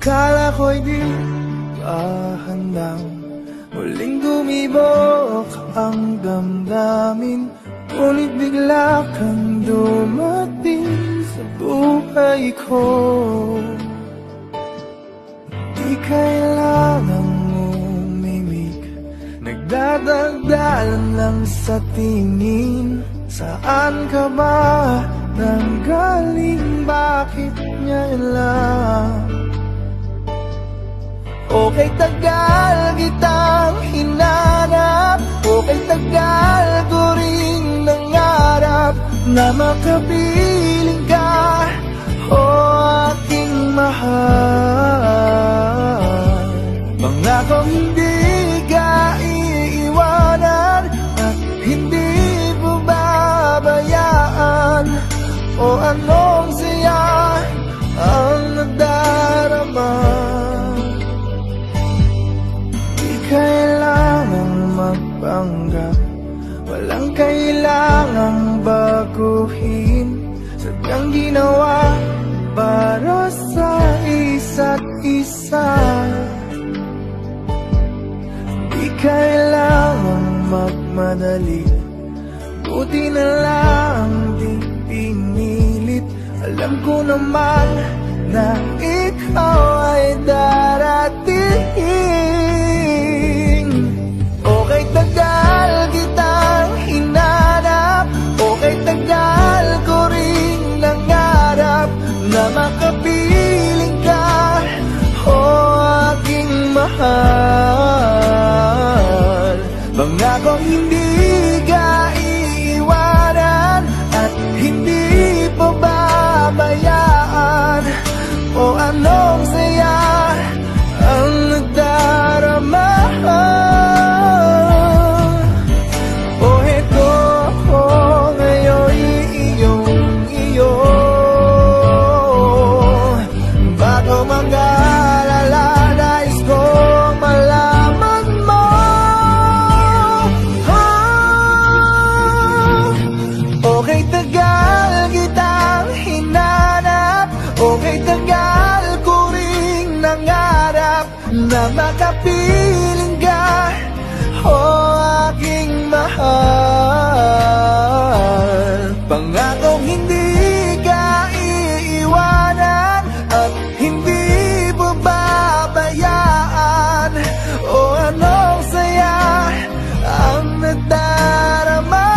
Akala ko'y di pa handang muling tumibok ang damdamin, ngunit bigla kang dumating sa buhay ko. Di kailangang umimik, nagdadagdalan lang sa tingin. Saan ka ba nanggaling? Bakit ngayon lang? Okay, tagal kitang hinanap, okay, tagal ko ring nangarap na makapiling ka, o aking mahal. Pangakong hindi ka iiwanan at hindi mo babayaan, o anong saya ang nadarama. Kailangang magpanggap, walang kailangang baguhin, sadyang ginawa para sa isa't isa. Di kailangang magmadali, buti na lang di pinilit. Alam ko naman na ikaw ay darating. Okay, tagal kitang hinanap, okay, tagal ko rin nangarap na makapiling ka, o aking mahal. Pangakong hindi ka iiwanan at hindi pa babayaan, o anong saya ang nadarama. Na makapiling ka, o aking mahal. Pangakong hindi ka iiwanan at hindi mo babayaan, o anong saya ang nadarama,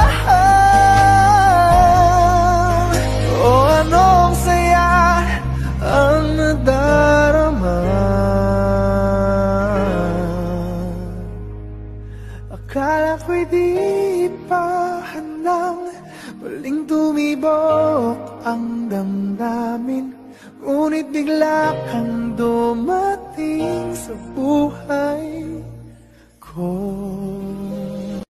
o anong saya ang nadarama. Akala ko'y di pa handang muling tumibok ang damdamin, ngunit bigla kang dumating sa buhay ko.